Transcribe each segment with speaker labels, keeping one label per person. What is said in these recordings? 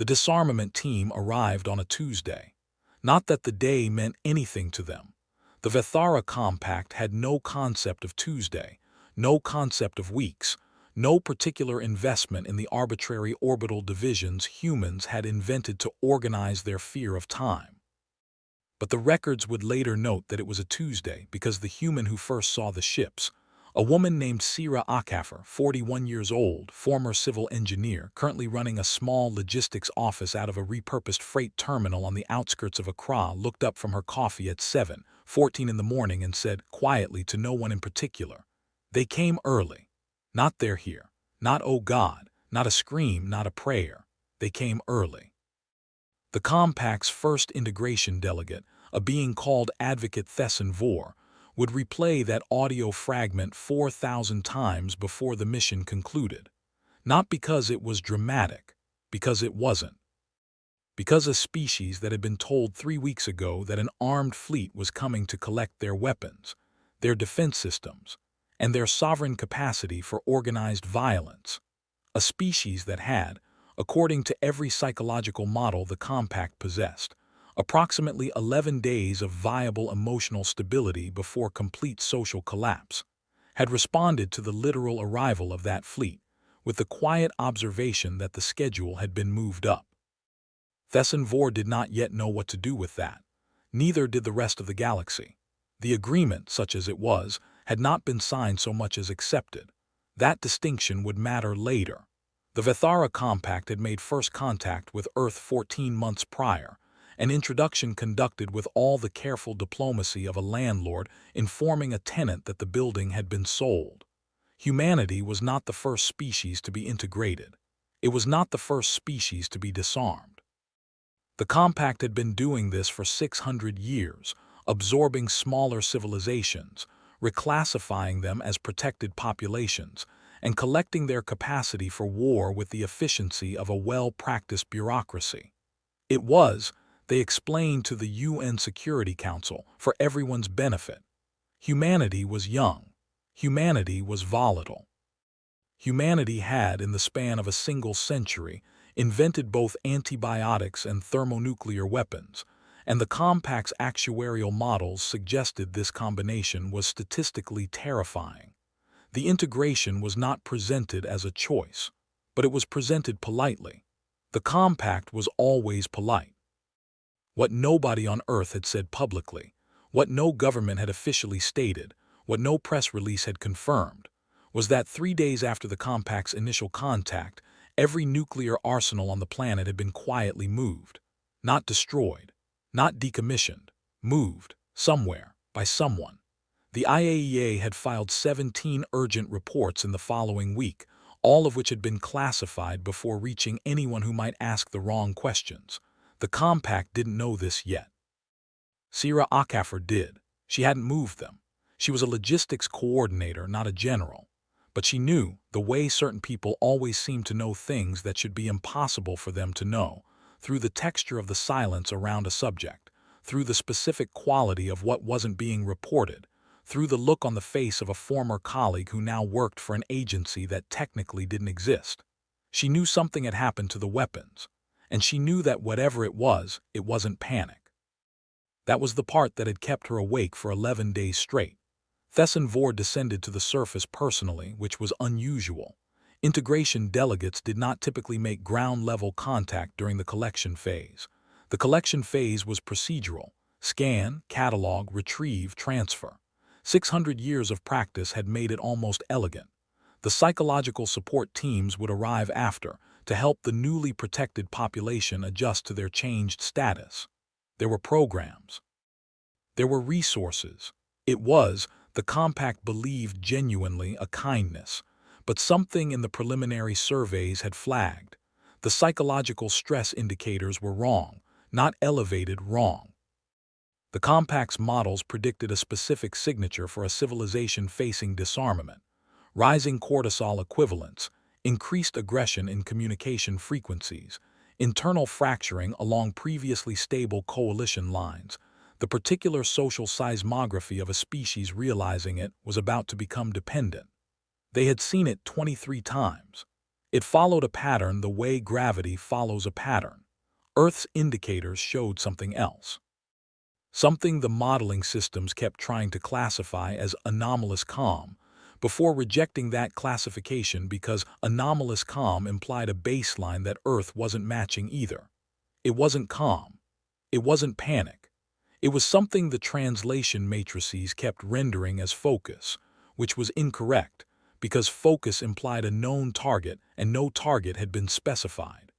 Speaker 1: The disarmament team arrived on a Tuesday. Not that the day meant anything to them. The Vethara Compact had no concept of Tuesday, no concept of weeks, no particular investment in the arbitrary orbital divisions humans had invented to organize their fear of time. But the records would later note that it was a Tuesday because the human who first saw the ships, a woman named Sira Akafar, 41 years old, former civil engineer, currently running a small logistics office out of a repurposed freight terminal on the outskirts of Accra, looked up from her coffee at 7:14 in the morning and said quietly to no one in particular, "They came early. Not they're here. Not oh God, not a scream, not a prayer. They came early." The Compact's first integration delegate, a being called Advocate Thesson Vor, would replay that audio fragment 4,000 times before the mission concluded. Not because it was dramatic, because it wasn't. Because a species that had been told 3 weeks ago that an armed fleet was coming to collect their weapons, their defense systems, and their sovereign capacity for organized violence. A species that had, according to every psychological model the Compact possessed, approximately 11 days of viable emotional stability before complete social collapse, had responded to the literal arrival of that fleet with the quiet observation that the schedule had been moved up. Thesson Vor did not yet know what to do with that. Neither did the rest of the galaxy. The agreement, such as it was, had not been signed so much as accepted. That distinction would matter later. The Vethara Compact had made first contact with Earth 14 months prior, an introduction conducted with all the careful diplomacy of a landlord informing a tenant that the building had been sold. Humanity was not the first species to be integrated. It was not the first species to be disarmed. The Compact had been doing this for 600 years, absorbing smaller civilizations, reclassifying them as protected populations, and collecting their capacity for war with the efficiency of a well-practiced bureaucracy. It was, they explained to the UN Security Council, for everyone's benefit. Humanity was young. Humanity was volatile. Humanity had, in the span of a single century, invented both antibiotics and thermonuclear weapons, and the Compact's actuarial models suggested this combination was statistically terrifying. The integration was not presented as a choice, but it was presented politely. The Compact was always polite. What nobody on Earth had said publicly, what no government had officially stated, what no press release had confirmed, was that 3 days after the Compact's initial contact, every nuclear arsenal on the planet had been quietly moved. Not destroyed, not decommissioned, moved, somewhere, by someone. The IAEA had filed 17 urgent reports in the following week, all of which had been classified before reaching anyone who might ask the wrong questions. The Compact didn't know this yet. Sira Akafar did. She hadn't moved them. She was a logistics coordinator, not a general. But she knew, the way certain people always seem to know things that should be impossible for them to know, through the texture of the silence around a subject, through the specific quality of what wasn't being reported, through the look on the face of a former colleague who now worked for an agency that technically didn't exist. She knew something had happened to the weapons, and she knew that whatever it wasn't panic. That was the part that had kept her awake for 11 days straight. Thesson Vor descended to the surface personally, which was unusual. Integration delegates did not typically make ground-level contact during the collection phase. The collection phase was procedural: scan, catalog, retrieve, transfer. 600 years of practice had made it almost elegant. The psychological support teams would arrive after to help the newly protected population adjust to their changed status. There were programs. There were resources. It was, the Compact believed genuinely, a kindness. But something in the preliminary surveys had flagged. The psychological stress indicators were wrong, not elevated, wrong. The Compact's models predicted a specific signature for a civilization facing disarmament: rising cortisol equivalents, increased aggression in communication frequencies, internal fracturing along previously stable coalition lines. The particular social seismography of a species realizing it was about to become dependent. They had seen it 23 times. It followed a pattern the way gravity follows a pattern. Earth's indicators showed something else. Something the modeling systems kept trying to classify as anomalous calm, before rejecting that classification because anomalous calm implied a baseline that Earth wasn't matching either. It wasn't calm. It wasn't panic. It was something the translation matrices kept rendering as focus, which was incorrect, because focus implied a known target and no target had been specified.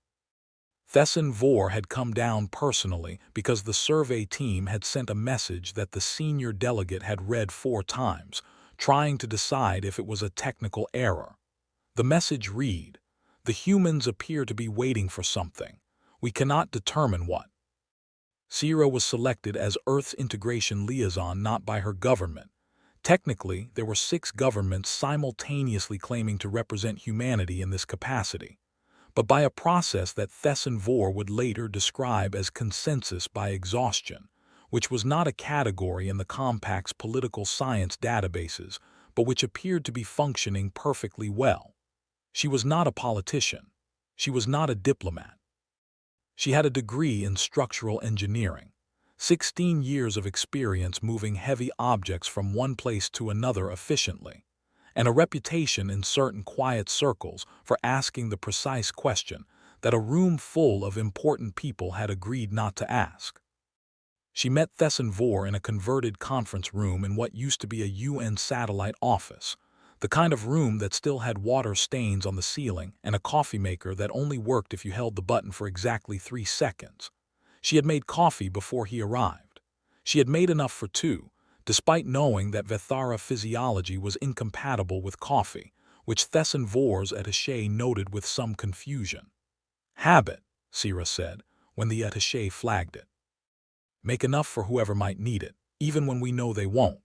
Speaker 1: Thesson Vor had come down personally because the survey team had sent a message that the senior delegate had read 4 times, trying to decide if it was a technical error. The message read, "The humans appear to be waiting for something. We cannot determine what." Sierra was selected as Earth's integration liaison not by her government. Technically, there were 6 governments simultaneously claiming to represent humanity in this capacity, but by a process that Thesson Vor would later describe as consensus by exhaustion, which was not a category in the Compact's political science databases, but which appeared to be functioning perfectly well. She was not a politician. She was not a diplomat. She had a degree in structural engineering, 16 years of experience moving heavy objects from one place to another efficiently, and a reputation in certain quiet circles for asking the precise question that a room full of important people had agreed not to ask. She met Thesson Vor in a converted conference room in what used to be a UN satellite office, the kind of room that still had water stains on the ceiling and a coffee maker that only worked if you held the button for exactly 3 seconds. She had made coffee before he arrived. She had made enough for 2, despite knowing that Vethara physiology was incompatible with coffee, which Thesson Vor's attaché noted with some confusion. "Habit," Sierra said, when the attaché flagged it. "Make enough for whoever might need it, even when we know they won't."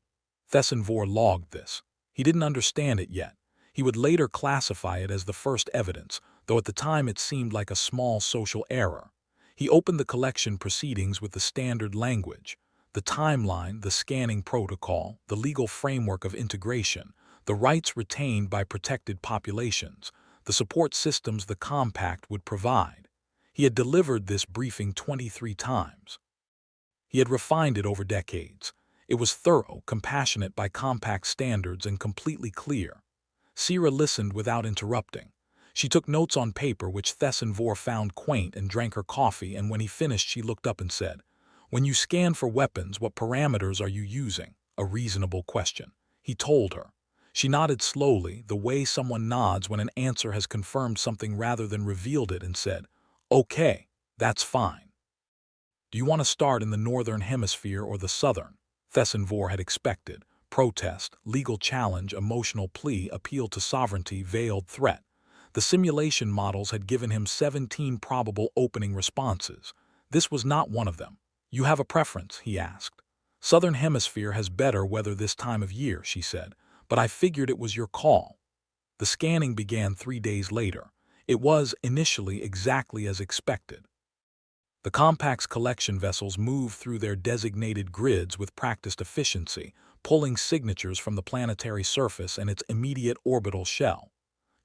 Speaker 1: Thesson Vor logged this. He didn't understand it yet. He would later classify it as the first evidence, though at the time it seemed like a small social error. He opened the collection proceedings with the standard language, the timeline, the scanning protocol, the legal framework of integration, the rights retained by protected populations, the support systems the Compact would provide. He had delivered this briefing 23 times. He had refined it over decades. It was thorough, compassionate by Compact standards, and completely clear. Sierra listened without interrupting. She took notes on paper which Thesson Vor found quaint and drank her coffee, and when he finished she looked up and said, "When you scan for weapons, what parameters are you using?" "A reasonable question," he told her. She nodded slowly, the way someone nods when an answer has confirmed something rather than revealed it, and said, "Okay, that's fine." "Do you want to start in the northern hemisphere or the southern?" Thesson Vor had expected. Protest, legal challenge, emotional plea, appeal to sovereignty, veiled threat. The simulation models had given him 17 probable opening responses. This was not one of them. "You have a preference?" he asked. "Southern hemisphere has better weather this time of year," she said, "but I figured it was your call." The scanning began 3 days later. It was, initially, exactly as expected. The Compact's collection vessels moved through their designated grids with practiced efficiency, pulling signatures from the planetary surface and its immediate orbital shell.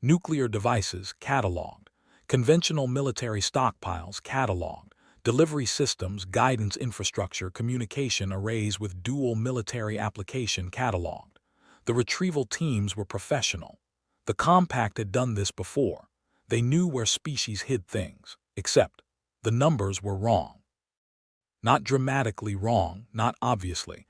Speaker 1: Nuclear devices, catalogued. Conventional military stockpiles, catalogued. Delivery systems, guidance infrastructure, communication arrays with dual military application, catalogued. The retrieval teams were professional. The Compact had done this before. They knew where species hid things, except the numbers were wrong. Not dramatically wrong, not obviously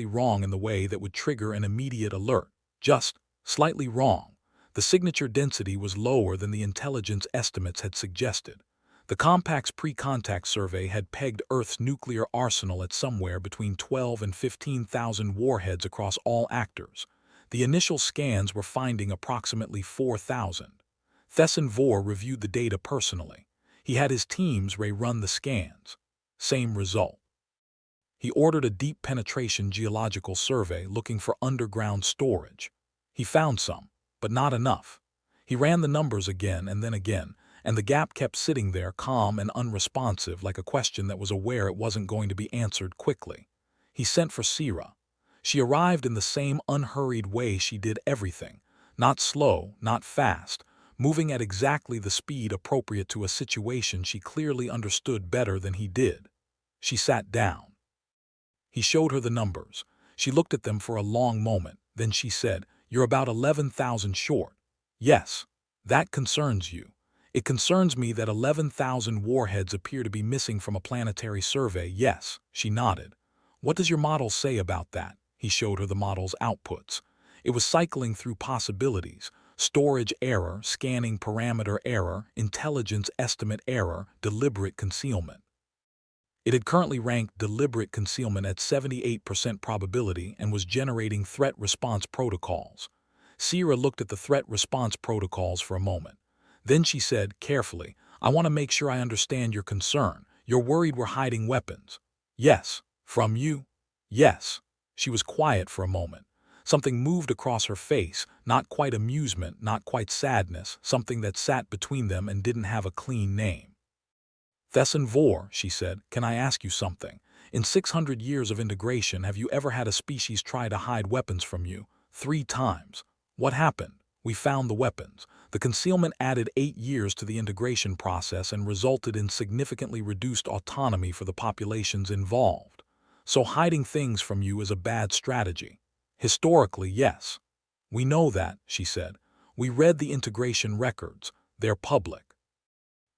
Speaker 1: wrong in the way that would trigger an immediate alert, just slightly wrong. The signature density was lower than the intelligence estimates had suggested. The Compact's pre-contact survey had pegged Earth's nuclear arsenal at somewhere between 12 and 15,000 warheads across all actors. The initial scans were finding approximately 4,000. Thesson Vor reviewed the data personally. He had his teams rerun the scans. Same result. He ordered a deep penetration geological survey looking for underground storage. He found some, but not enough. He ran the numbers again, and the gap kept sitting there calm and unresponsive, like a question that was aware it wasn't going to be answered quickly. He sent for Sierra. She arrived in the same unhurried way she did everything, not slow, not fast, moving at exactly the speed appropriate to a situation she clearly understood better than he did. She sat down. He showed her the numbers. She looked at them for a long moment. Then she said, "You're about 11,000 short." "Yes, that concerns you." "It concerns me that 11,000 warheads appear to be missing from a planetary survey." "Yes," she nodded. "What does your model say about that?" He showed her the model's outputs. It was cycling through possibilities: storage error, scanning parameter error, intelligence estimate error, deliberate concealment. It had currently ranked deliberate concealment at 78% probability and was generating threat response protocols. Sierra looked at the threat response protocols for a moment. Then she said, carefully, "I want to make sure I understand your concern. You're worried we're hiding weapons." "Yes." "From you?" "Yes." She was quiet for a moment. Something moved across her face, not quite amusement, not quite sadness, something that sat between them and didn't have a clean name. "Thesson Vor," she said, "can I ask you something? In 600 years of integration, have you ever had a species try to hide weapons from you? 3 times. What happened? We found the weapons. The concealment added 8 years to the integration process and resulted in significantly reduced autonomy for the populations involved. So hiding things from you is a bad strategy." "Historically, yes." "We know that," she said. "We read the integration records. They're public.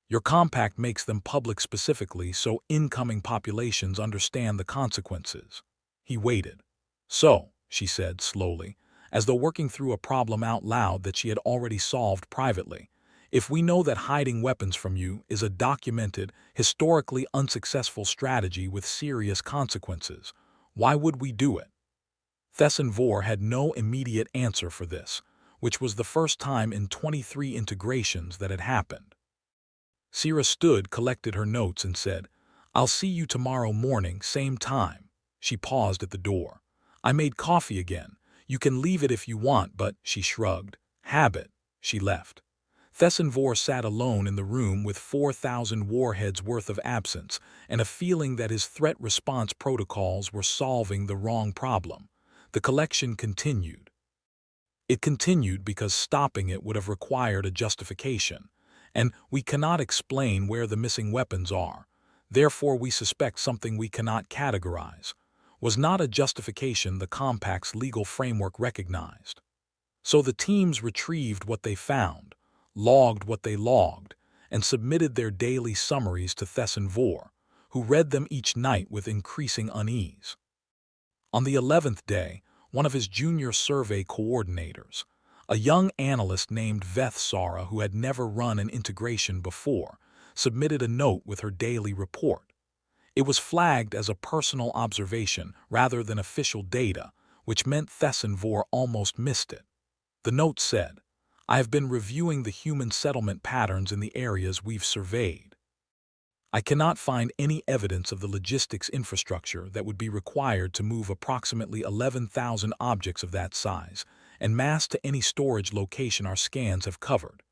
Speaker 1: Your compact makes them public specifically so incoming populations understand the consequences." He waited. "So," she said slowly, as though working through a problem out loud that she had already solved privately, "if we know that hiding weapons from you is a documented, historically unsuccessful strategy with serious consequences, why would we do it?" Thesson Vor had no immediate answer for this, which was the first time in 23 integrations that had happened. Sierra stood, collected her notes, and said, "I'll see you tomorrow morning, same time." She paused at the door. "I made coffee again. You can leave it if you want, but," she shrugged, "habit." She left. Thesson Vor sat alone in the room with 4,000 warheads worth of absence and a feeling that his threat response protocols were solving the wrong problem. The collection continued. It continued because stopping it would have required a justification. And "we cannot explain where the missing weapons are, therefore we suspect something we cannot categorize," was not a justification the compact's legal framework recognized. So the teams retrieved what they found, logged what they logged, and submitted their daily summaries to Thesson Vor, who read them each night with increasing unease. On the 11th day, one of his junior survey coordinators, a young analyst named Veth Sara who had never run an integration before, submitted a note with her daily report. It was flagged as a personal observation rather than official data, which meant Thesson Vor almost missed it. The note said, "I have been reviewing the human settlement patterns in the areas we've surveyed. I cannot find any evidence of the logistics infrastructure that would be required to move approximately 11,000 objects of that size and mass to any storage location our scans have covered.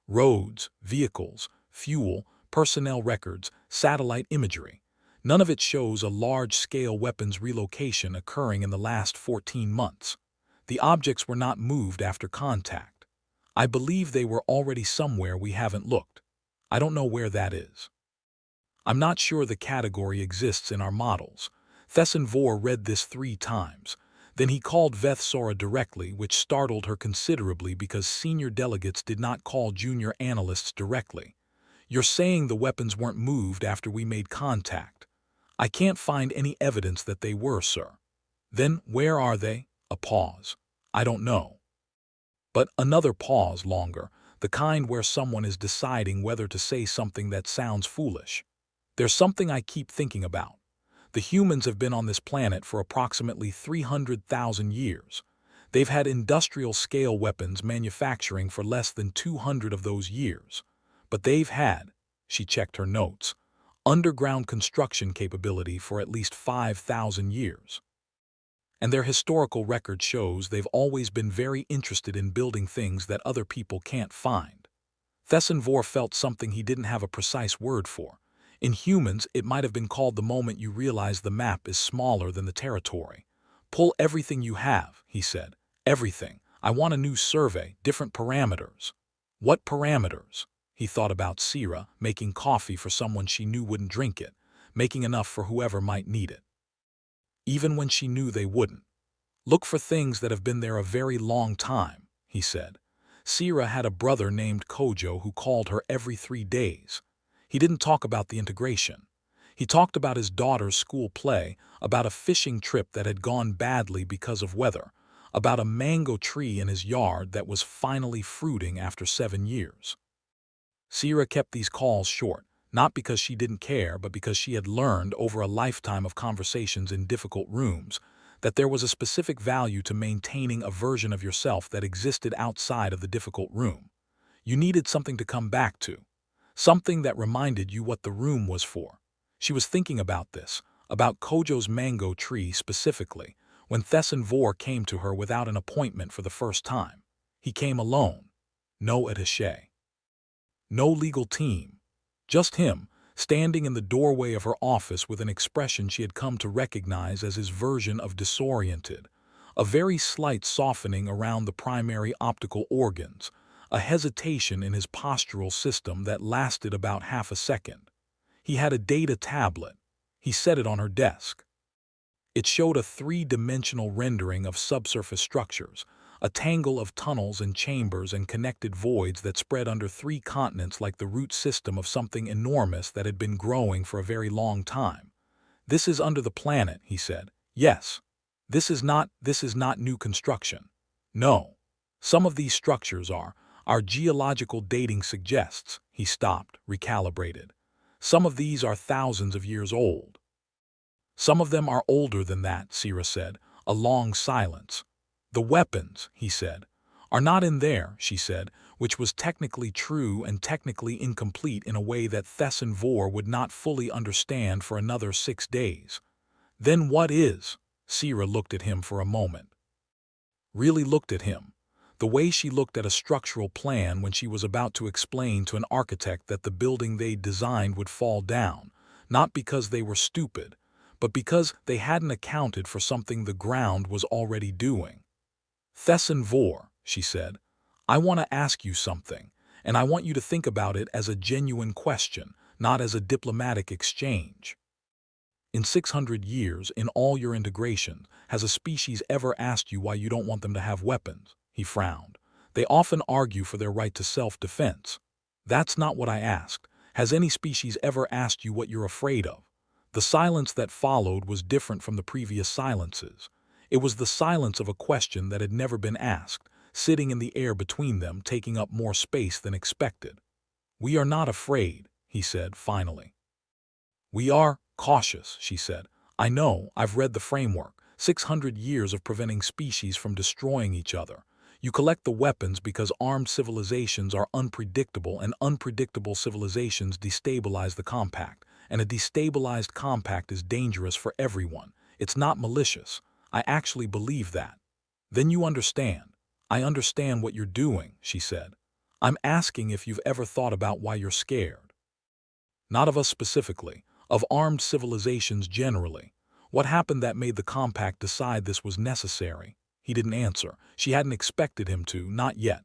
Speaker 1: Roads, vehicles, fuel, personnel records, satellite imagery. None of it shows a large-scale weapons relocation occurring in the last 14 months. The objects were not moved after contact. I believe they were already somewhere we haven't looked. I don't know where that is. I'm not sure the category exists in our models." Thesson Vor read this 3 times. Then he called Veth Sara directly, which startled her considerably because senior delegates did not call junior analysts directly. "You're saying the weapons weren't moved after we made contact?" "I can't find any evidence that they were, sir." "Then where are they?" A pause. "I don't know." But another pause, longer, the kind where someone is deciding whether to say something that sounds foolish. "There's something I keep thinking about. The humans have been on this planet for approximately 300,000 years. They've had industrial-scale weapons manufacturing for less than 200 of those years. But they've had," she checked her notes, "underground construction capability for at least 5,000 years. And their historical record shows they've always been very interested in building things that other people can't find." Thesson Vor felt something he didn't have a precise word for. In humans, it might have been called the moment you realize the map is smaller than the territory. "Pull everything you have," he said. "Everything. I want a new survey, different parameters." What parameters? He thought about Sira making coffee for someone she knew wouldn't drink it, making enough for whoever might need it. Even when she knew they wouldn't. Look for things that have been there a very long time, he said. Sira had a brother named Kojo who called her every 3 days. He didn't talk about the integration. He talked about his daughter's school play, about a fishing trip that had gone badly because of weather, about a mango tree in his yard that was finally fruiting after 7 years. Sira kept these calls short, not because she didn't care, but because she had learned over a lifetime of conversations in difficult rooms that there was a specific value to maintaining a version of yourself that existed outside of the difficult room. You needed something to come back to, something that reminded you what the room was for. She was thinking about this, about Kojo's mango tree specifically, when Thesson Vor came to her without an appointment for the first time. He came alone. No attaché. No legal team. Just him, standing in the doorway of her office with an expression she had come to recognize as his version of disoriented, a very slight softening around the primary optical organs, a hesitation in his postural system that lasted about half a second. He had a data tablet. He set it on her desk. It showed a 3-dimensional rendering of subsurface structures, a tangle of tunnels and chambers and connected voids that spread under 3 continents like the root system of something enormous that had been growing for a very long time. This is under the planet, he said. Yes. This is not new construction. No. Some of these structures are, our geological dating suggests, he stopped, recalibrated. Some of these are thousands of years old. Some of them are older than that, Sira said, a long silence. The weapons, he said, are not in there, she said, which was technically true and technically incomplete in a way that Thesson Vor would not fully understand for another 6 days. Then what is? Sira looked at him for a moment. Really looked at him. The way she looked at a structural plan when she was about to explain to an architect that the building they'd designed would fall down, not because they were stupid, but because they hadn't accounted for something the ground was already doing. Thesson Vor, she said, I want to ask you something, and I want you to think about it as a genuine question, not as a diplomatic exchange. In 600 years, in all your integration, has a species ever asked you why you don't want them to have weapons? He frowned. They often argue for their right to self-defense. That's not what I asked. Has any species ever asked you what you're afraid of? The silence that followed was different from the previous silences. It was the silence of a question that had never been asked, sitting in the air between them, taking up more space than expected. We are not afraid, he said finally. We are cautious, she said. I know, I've read the framework. 600 years of preventing species from destroying each other. You collect the weapons because armed civilizations are unpredictable, and unpredictable civilizations destabilize the compact, and a destabilized compact is dangerous for everyone. It's not malicious. I actually believe that. Then you understand. I understand what you're doing, she said. I'm asking if you've ever thought about why you're scared. Not of us specifically, of armed civilizations generally. What happened that made the compact decide this was necessary? He didn't answer. She hadn't expected him to, not yet.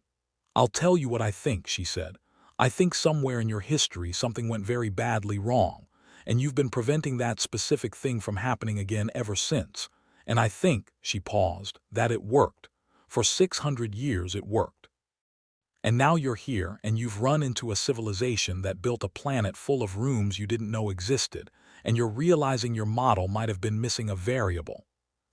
Speaker 1: I'll tell you what I think, she said. I think somewhere in your history something went very badly wrong, and you've been preventing that specific thing from happening again ever since. And I think, she paused, that it worked. For 600 years it worked. And now you're here and you've run into a civilization that built a planet full of rooms you didn't know existed, and you're realizing your model might have been missing a variable.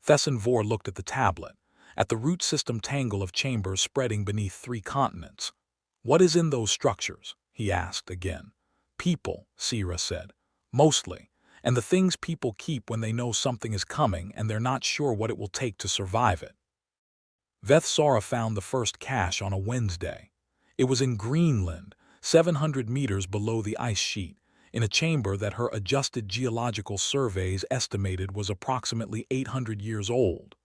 Speaker 1: Thesson Vor looked at the tablet, at the root system tangle of chambers spreading beneath 3 continents. What is in those structures? He asked again. People, Sira said. Mostly. And the things people keep when they know something is coming and they're not sure what it will take to survive it. Vethsara found the first cache on a Wednesday. It was in Greenland, 700 meters below the ice sheet, in a chamber that her adjusted geological surveys estimated was approximately 800 years old.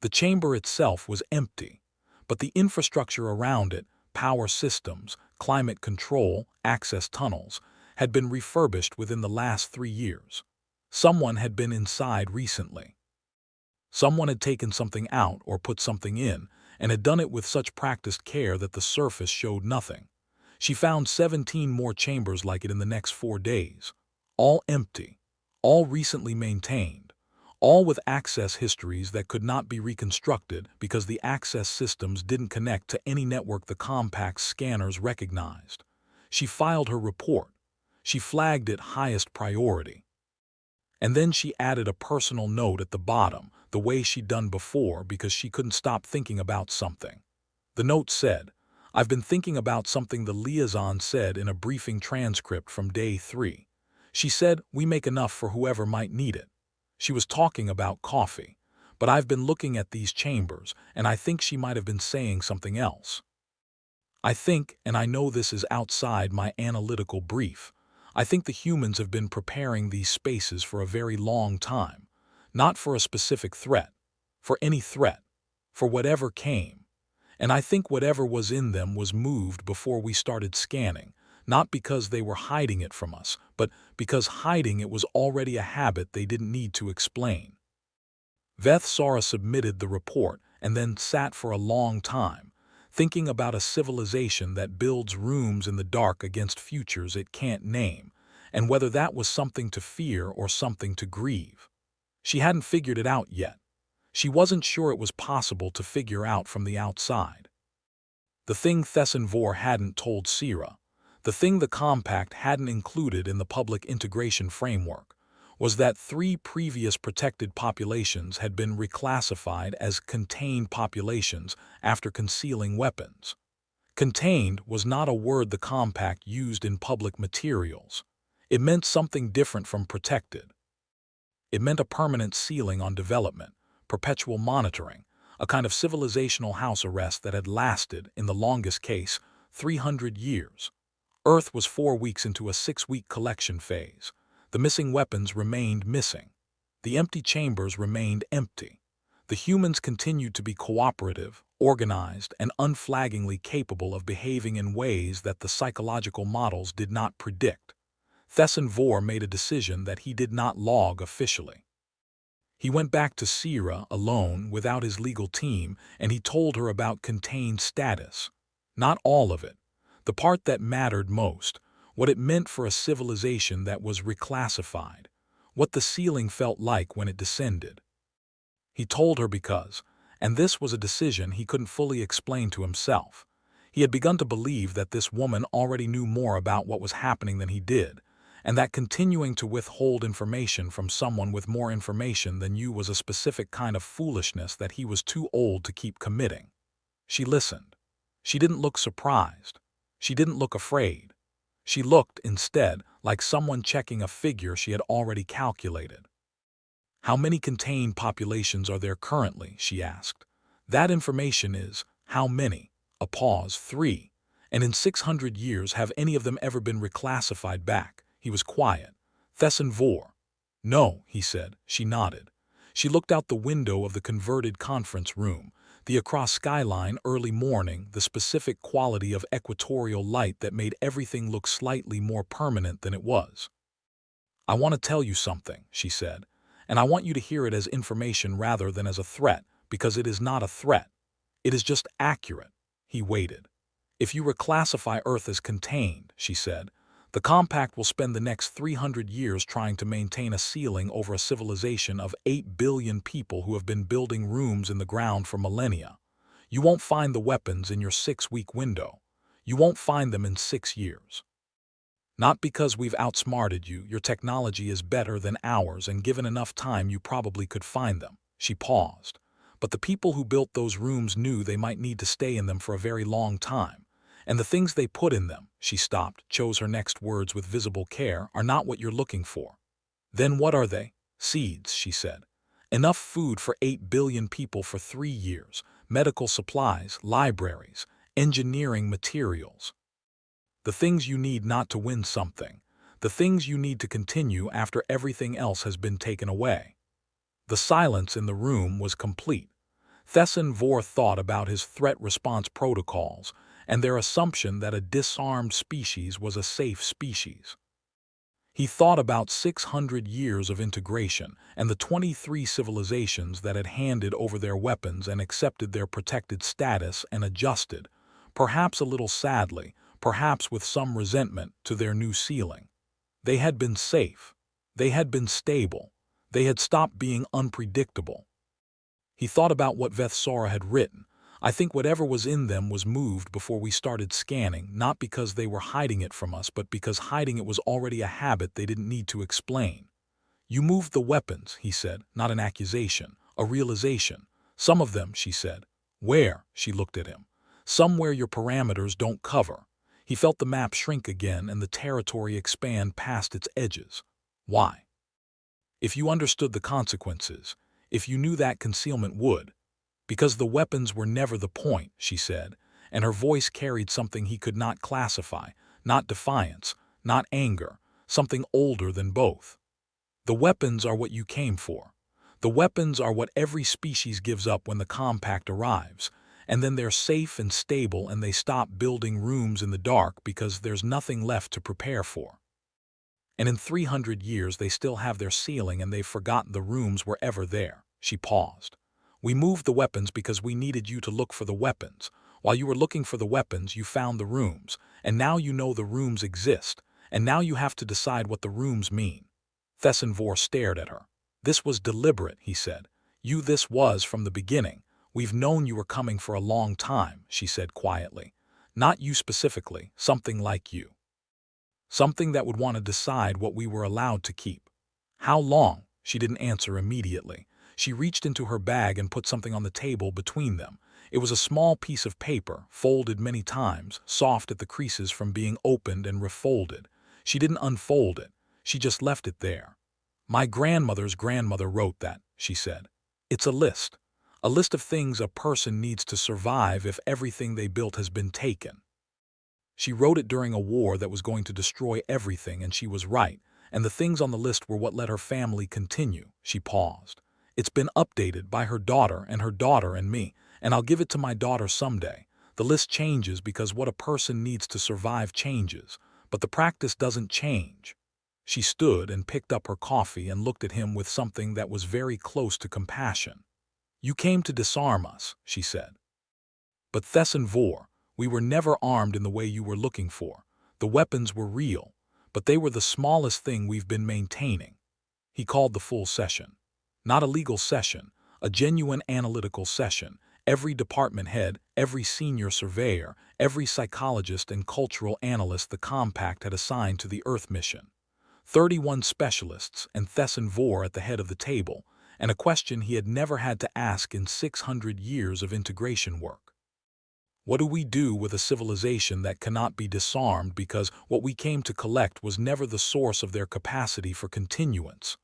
Speaker 1: The chamber itself was empty, but the infrastructure around it, power systems, climate control, access tunnels, had been refurbished within the last 3 years. Someone had been inside recently. Someone had taken something out or put something in, and had done it with such practiced care that the surface showed nothing. She found 17 more chambers like it in the next 4 days, all empty, all recently maintained, all with access histories that could not be reconstructed because the access systems didn't connect to any network the compact scanners recognized. She filed her report. She flagged it highest priority. And then she added a personal note at the bottom, the way she'd done before because she couldn't stop thinking about something. The note said, "I've been thinking about something the liaison said in a briefing transcript from day 3. She said, we make enough for whoever might need it. She was talking about coffee, but I've been looking at these chambers, and I think she might have been saying something else. I think, and I know this is outside my analytical brief, I think the humans have been preparing these spaces for a very long time, not for a specific threat, for any threat, for whatever came. And I think whatever was in them was moved before we started scanning, not because they were hiding it from us, but because hiding it was already a habit they didn't need to explain." Vethsara submitted the report and then sat for a long time, thinking about a civilization that builds rooms in the dark against futures it can't name, and whether that was something to fear or something to grieve. She hadn't figured it out yet. She wasn't sure it was possible to figure out from the outside. The thing Thesson hadn't told Sira, the thing the compact hadn't included in the public integration framework, was that 3 previous protected populations had been reclassified as contained populations after concealing weapons. Contained was not a word the compact used in public materials. It meant something different from protected. It meant a permanent ceiling on development, perpetual monitoring, a kind of civilizational house arrest that had lasted, in the longest case, 300 years. Earth was 4 weeks into a 6-week collection phase. The missing weapons remained missing. The empty chambers remained empty. The humans continued to be cooperative, organized, and unflaggingly capable of behaving in ways that the psychological models did not predict. Thesson made a decision that he did not log officially. He went back to Sira alone without his legal team, and he told her about contained status. Not all of it. The part that mattered most, what it meant for a civilization that was reclassified, what the ceiling felt like when it descended. He told her because, and this was a decision he couldn't fully explain to himself, he had begun to believe that this woman already knew more about what was happening than he did, and that continuing to withhold information from someone with more information than you was a specific kind of foolishness that he was too old to keep committing. She listened. She didn't look surprised. She didn't look afraid. She looked, instead, like someone checking a figure she had already calculated. "How many contained populations are there currently?" she asked. "That information is, how many?" A pause. 3. "And in 600 years have any of them ever been reclassified back?" He was quiet. "Thesson." "No," he said. She nodded. She looked out the window of the converted conference room, the across skyline early morning, the specific quality of equatorial light that made everything look slightly more permanent than it was. "I want to tell you something," she said, "and I want you to hear it as information rather than as a threat, because it is not a threat. It is just accurate." He waited. "If you reclassify Earth as contained," she said, "the compact will spend the next 300 years trying to maintain a ceiling over a civilization of 8 billion people who have been building rooms in the ground for millennia. You won't find the weapons in your 6-week window. You won't find them in 6 years. Not because we've outsmarted you, your technology is better than ours, and given enough time you probably could find them." She paused. "But the people who built those rooms knew they might need to stay in them for a very long time. And the things they put in them," she stopped, chose her next words with visible care, "are not what you're looking for." "Then what are they?" "Seeds," she said. "Enough food for 8 billion people for 3 years, medical supplies, libraries, engineering materials. The things you need not to win something, the things you need to continue after everything else has been taken away." The silence in the room was complete. Thesson thought about his threat response protocols and their assumption that a disarmed species was a safe species. He thought about 600 years of integration and the 23 civilizations that had handed over their weapons and accepted their protected status and adjusted, perhaps a little sadly, perhaps with some resentment, to their new ceiling. They had been safe. They had been stable. They had stopped being unpredictable. He thought about what Vethsara had written. I think whatever was in them was moved before we started scanning, not because they were hiding it from us, but because hiding it was already a habit they didn't need to explain. You moved the weapons, he said, not an accusation, a realization. Some of them, she said. Where? She looked at him. Somewhere your parameters don't cover. He felt the map shrink again and the territory expand past its edges. Why? If you understood the consequences, if you knew that concealment would. Because the weapons were never the point, she said, and her voice carried something he could not classify, not defiance, not anger, something older than both. The weapons are what you came for. The weapons are what every species gives up when the compact arrives, and then they're safe and stable and they stop building rooms in the dark because there's nothing left to prepare for. And in 300 years they still have their ceiling and they've forgotten the rooms were ever there. She paused. We moved the weapons because we needed you to look for the weapons. While you were looking for the weapons, you found the rooms, and now you know the rooms exist, and now you have to decide what the rooms mean. Thessenvor stared at her. This was deliberate, he said. This was from the beginning. We've known you were coming for a long time, she said quietly. Not you specifically, something like you. Something that would want to decide what we were allowed to keep. How long? She didn't answer immediately. She reached into her bag and put something on the table between them. It was a small piece of paper, folded many times, soft at the creases from being opened and refolded. She didn't unfold it. She just left it there. My grandmother's grandmother wrote that, she said. It's a list. A list of things a person needs to survive if everything they built has been taken. She wrote it during a war that was going to destroy everything, and she was right, and the things on the list were what let her family continue. She paused. It's been updated by her daughter and me, and I'll give it to my daughter someday. The list changes because what a person needs to survive changes, but the practice doesn't change. She stood and picked up her coffee and looked at him with something that was very close to compassion. You came to disarm us, she said. But Thessenvor, we were never armed in the way you were looking for. The weapons were real, but they were the smallest thing we've been maintaining. He called the full session. Not a legal session, a genuine analytical session. Every department head, every senior surveyor, every psychologist and cultural analyst the Compact had assigned to the Earth mission. 31 specialists and Thessenvor at the head of the table, and a question he had never had to ask in 600 years of integration work. What do we do with a civilization that cannot be disarmed because what we came to collect was never the source of their capacity for continuance?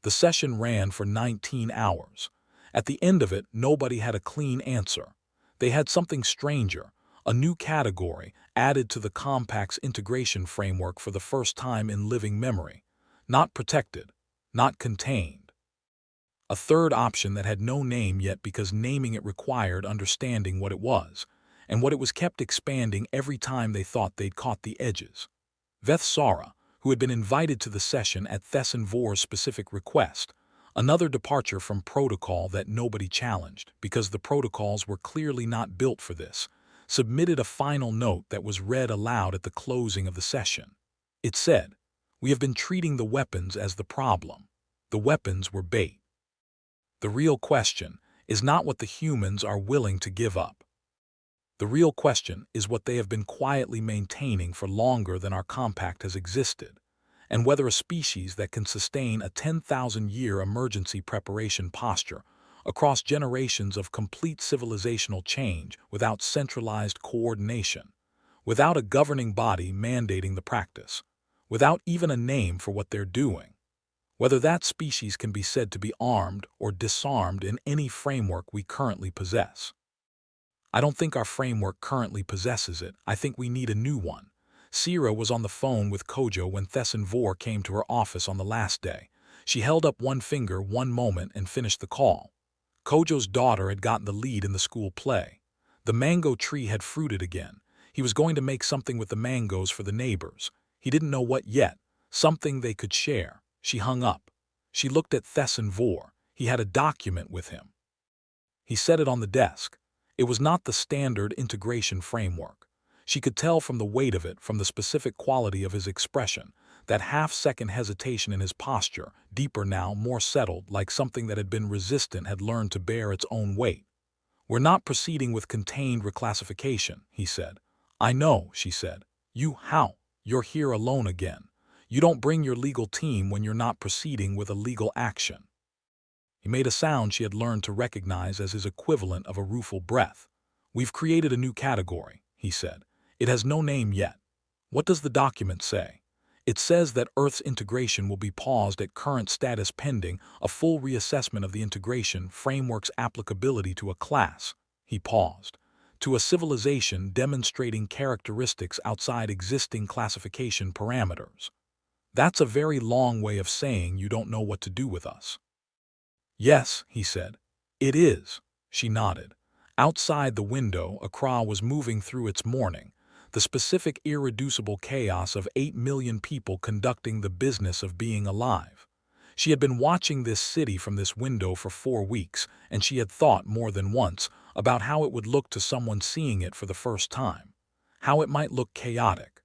Speaker 1: The session ran for 19 hours. At the end of it, nobody had a clean answer. They had something stranger, a new category added to the Compact's integration framework for the first time in living memory. Not protected, not contained. A third option that had no name yet because naming it required understanding what it was, and what it was kept expanding every time they thought they'd caught the edges. Vethsara, who had been invited to the session at Thessenvor's specific request, another departure from protocol that nobody challenged because the protocols were clearly not built for this, submitted a final note that was read aloud at the closing of the session. It said, "We have been treating the weapons as the problem. The weapons were bait. The real question is not what the humans are willing to give up. The real question is what they have been quietly maintaining for longer than our Compact has existed, and whether a species that can sustain a 10,000-year emergency preparation posture across generations of complete civilizational change without centralized coordination, without a governing body mandating the practice, without even a name for what they're doing, whether that species can be said to be armed or disarmed in any framework we currently possess. I don't think our framework currently possesses it. I think we need a new one." Sira was on the phone with Kojo when Thessenvor came to her office on the last day. She held up one finger one moment and finished the call. Kojo's daughter had gotten the lead in the school play. The mango tree had fruited again. He was going to make something with the mangoes for the neighbors. He didn't know what yet, something they could share. She hung up. She looked at Thessenvor. He had a document with him. He set it on the desk. It was not the standard integration framework. She could tell from the weight of it, from the specific quality of his expression, that half-second hesitation in his posture, deeper now, more settled, like something that had been resistant had learned to bear its own weight. "We're not proceeding with contained reclassification," he said. "I know," she said. How? You're here alone again. You don't bring your legal team when you're not proceeding with a legal action." He made a sound she had learned to recognize as his equivalent of a rueful breath. "We've created a new category," he said. "It has no name yet. What does the document say?" "It says that Earth's integration will be paused at current status pending a full reassessment of the integration framework's applicability to a class." He paused. "To a civilization demonstrating characteristics outside existing classification parameters." "That's a very long way of saying you don't know what to do with us." "Yes," he said. "It is." She nodded. Outside the window, Accra was moving through its morning, the specific irreducible chaos of 8 million people conducting the business of being alive. She had been watching this city from this window for 4 weeks, and she had thought more than once about how it would look to someone seeing it for the first time. How it might look chaotic.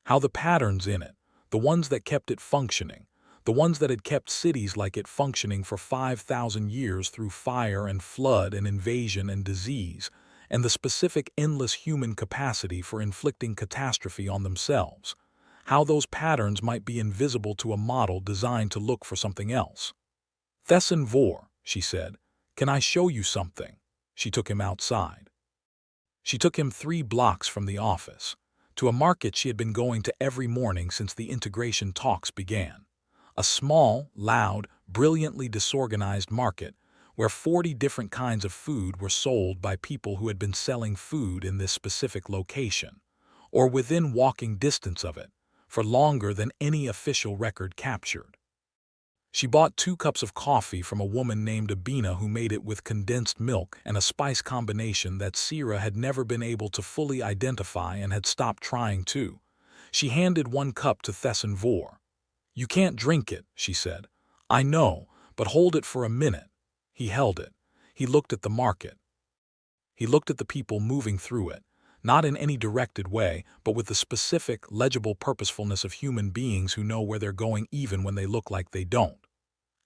Speaker 1: How the patterns in it, the ones that kept it functioning, the ones that had kept cities like it functioning for 5,000 years through fire and flood and invasion and disease, and the specific endless human capacity for inflicting catastrophe on themselves, how those patterns might be invisible to a model designed to look for something else. "Thesson Vor," she said, "can I show you something?" She took him outside. She took him 3 blocks from the office, to a market she had been going to every morning since the integration talks began. A small, loud, brilliantly disorganized market where 40 different kinds of food were sold by people who had been selling food in this specific location, or within walking distance of it, for longer than any official record captured. She bought 2 cups of coffee from a woman named Abina who made it with condensed milk and a spice combination that Sira had never been able to fully identify and had stopped trying to. She handed 1 cup to Thesson Vor. "You can't drink it," she said. "I know, but hold it for a minute." He held it. He looked at the market. He looked at the people moving through it, not in any directed way, but with the specific, legible purposefulness of human beings who know where they're going even when they look like they don't.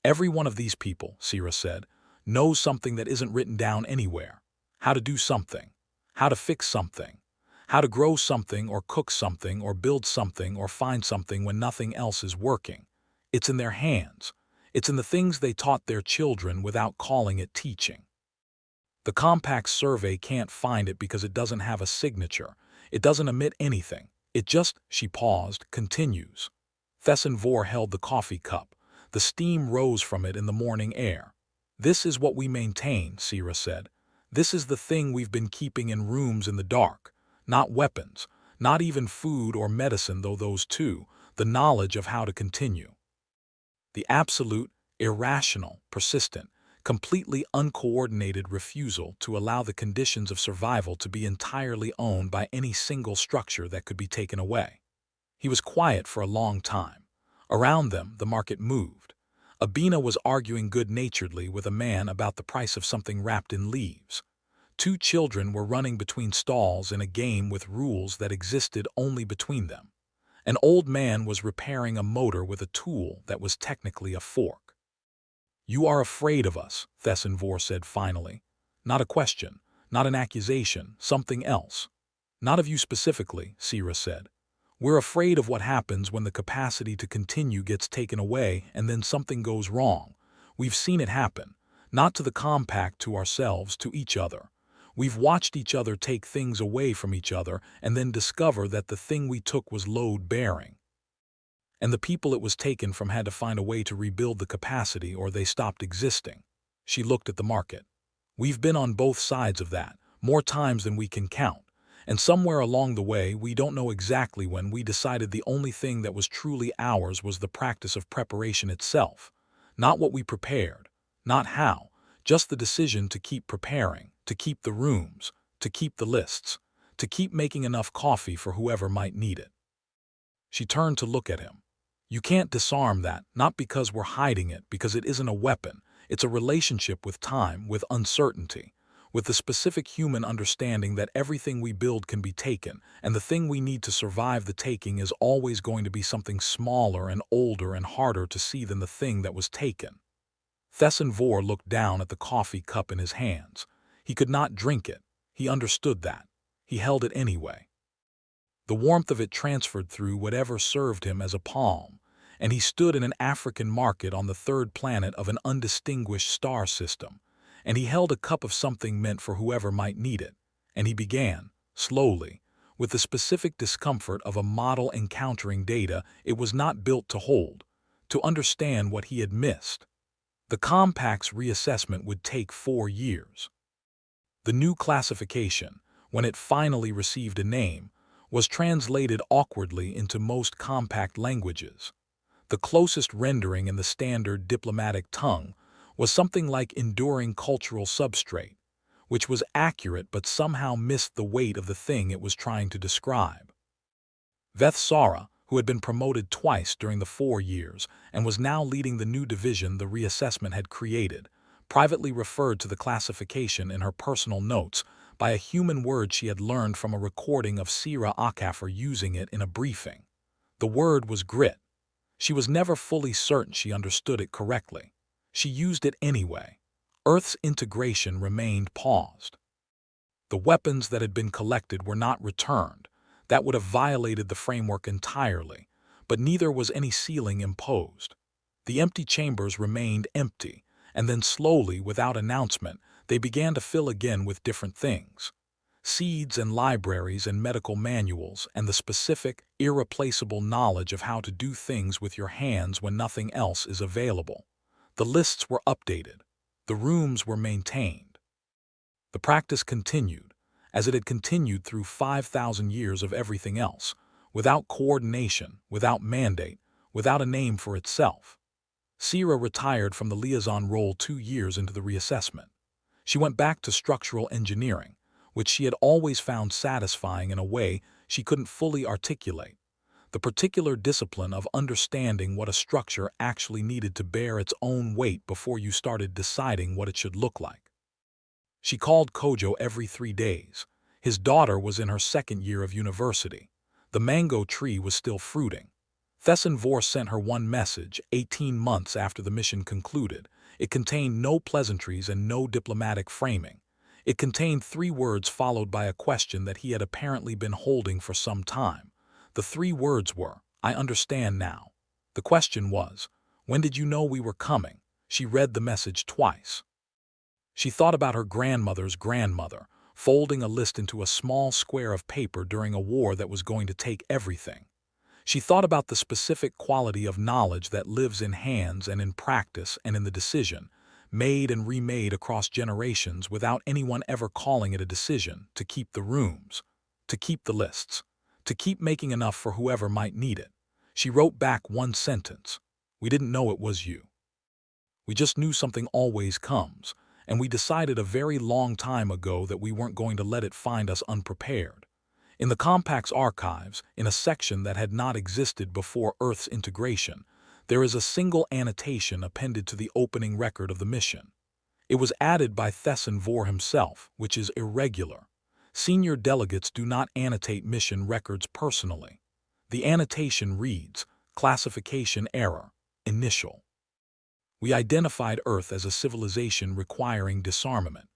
Speaker 1: "Every one of these people," Sira said, "knows something that isn't written down anywhere. How to do something. How to fix something. How to grow something or cook something or build something or find something when nothing else is working. It's in their hands. It's in the things they taught their children without calling it teaching. The Compact survey can't find it because it doesn't have a signature. It doesn't emit anything. It just," she paused, "continues." Thesson Vor held the coffee cup. The steam rose from it in the morning air. "This is what we maintain," Sira said. "This is the thing we've been keeping in rooms in the dark. Not weapons, not even food or medicine, though those too, the knowledge of how to continue. The absolute, irrational, persistent, completely uncoordinated refusal to allow the conditions of survival to be entirely owned by any single structure that could be taken away." He was quiet for a long time. Around them, the market moved. Abina was arguing good-naturedly with a man about the price of something wrapped in leaves. 2 children were running between stalls in a game with rules that existed only between them. An old man was repairing a motor with a tool that was technically a fork. "You are afraid of us," Thesson Vor said finally. "Not a question, not an accusation, something else." "Not of you specifically," Sira said. "We're afraid of what happens when the capacity to continue gets taken away and then something goes wrong. We've seen it happen, not to the Compact, to ourselves, to each other. We've watched each other take things away from each other and then discover that the thing we took was load-bearing. And the people it was taken from had to find a way to rebuild the capacity or they stopped existing." She looked at the market. "We've been on both sides of that, more times than we can count. And somewhere along the way, we don't know exactly when, we decided the only thing that was truly ours was the practice of preparation itself. Not what we prepared, not how, just the decision to keep preparing, to keep the rooms, to keep the lists, to keep making enough coffee for whoever might need it." She turned to look at him. "You can't disarm that, not because we're hiding it, because it isn't a weapon. It's a relationship with time, with uncertainty. with the specific human understanding that everything we build can be taken, and the thing we need to survive the taking is always going to be something smaller and older and harder to see than the thing that was taken. Thesson Vor looked down at the coffee cup in his hands. He could not drink it. He understood that. He held it anyway. The warmth of it transferred through whatever served him as a palm, and he stood in an African market on the third planet of an undistinguished star system, and he held a cup of something meant for whoever might need it, and he began, slowly, with the specific discomfort of a model encountering data it was not built to hold, to understand what he had missed. The compact's reassessment would take 4 years. The new classification, when it finally received a name, was translated awkwardly into most compact languages. The closest rendering in the standard diplomatic tongue was something like enduring cultural substrate, which was accurate but somehow missed the weight of the thing it was trying to describe. Veth Sara, who had been promoted twice during the 4 years and was now leading the new division the reassessment had created, privately referred to the classification in her personal notes by a human word she had learned from a recording of Sira Akafer using it in a briefing. The word was grit. She was never fully certain she understood it correctly. She used it anyway. Earth's integration remained paused. The weapons that had been collected were not returned. That would have violated the framework entirely, but neither was any ceiling imposed. The empty chambers remained empty, and then slowly, without announcement, they began to fill again with different things. Seeds and libraries and medical manuals and the specific, irreplaceable knowledge of how to do things with your hands when nothing else is available. The lists were updated. The rooms were maintained. The practice continued, as it had continued through 5,000 years of everything else, without coordination, without mandate, without a name for itself. Sira retired from the liaison role 2 years into the reassessment. She went back to structural engineering, which she had always found satisfying in a way she couldn't fully articulate, the particular discipline of understanding what a structure actually needed to bear its own weight before you started deciding what it should look like. She called Kojo every 3 days. His daughter was in her 2nd year of university. The mango tree was still fruiting. Thesson Vor sent her one message 18 months after the mission concluded. It contained no pleasantries and no diplomatic framing. It contained 3 words followed by a question that he had apparently been holding for some time. The 3 words were, "I understand now." The question was, "When did you know we were coming?" She read the message twice. She thought about her grandmother's grandmother, folding a list into a small square of paper during a war that was going to take everything. She thought about the specific quality of knowledge that lives in hands and in practice and in the decision, made and remade across generations without anyone ever calling it a decision, to keep the rooms, to keep the lists, to keep making enough for whoever might need it. She wrote back one sentence. "We didn't know it was you. We just knew something always comes, and we decided a very long time ago that we weren't going to let it find us unprepared." In the Compact's archives, in a section that had not existed before Earth's integration, there is a single annotation appended to the opening record of the mission. It was added by Thesson Vor himself, which is irregular. Senior delegates do not annotate mission records personally. The annotation reads, "Classification error, initial." We identified Earth as a civilization requiring disarmament.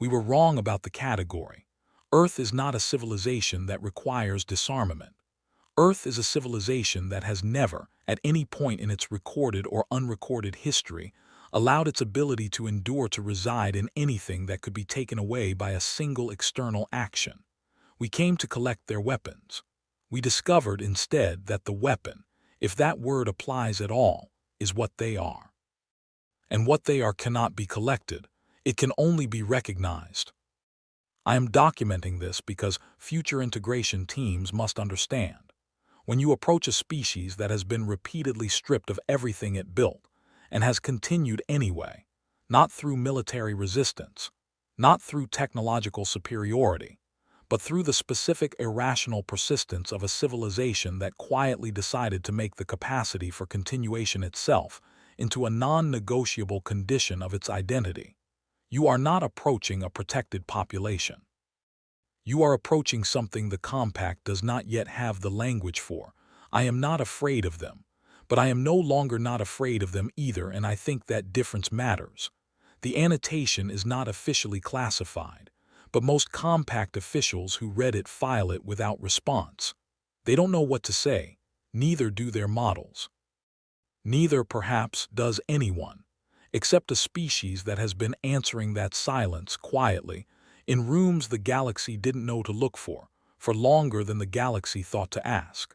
Speaker 1: We were wrong about the category. Earth is not a civilization that requires disarmament. Earth is a civilization that has never, at any point in its recorded or unrecorded history, allowed its ability to endure to reside in anything that could be taken away by a single external action. We came to collect their weapons. We discovered instead that the weapon, if that word applies at all, is what they are. And what they are cannot be collected. It can only be recognized. I am documenting this because future integration teams must understand. When you approach a species that has been repeatedly stripped of everything it built, and has continued anyway, not through military resistance, not through technological superiority, but through the specific irrational persistence of a civilization that quietly decided to make the capacity for continuation itself into a non-negotiable condition of its identity, You are not approaching a protected population. You are approaching something the compact does not yet have the language for. I am not afraid of them, but I am no longer not afraid of them either, and I think that difference matters. The annotation is not officially classified, but most compact officials who read it file it without response. They don't know what to say, neither do their models. Neither, perhaps, does anyone, except a species that has been answering that silence quietly, in rooms the galaxy didn't know to look for longer than the galaxy thought to ask.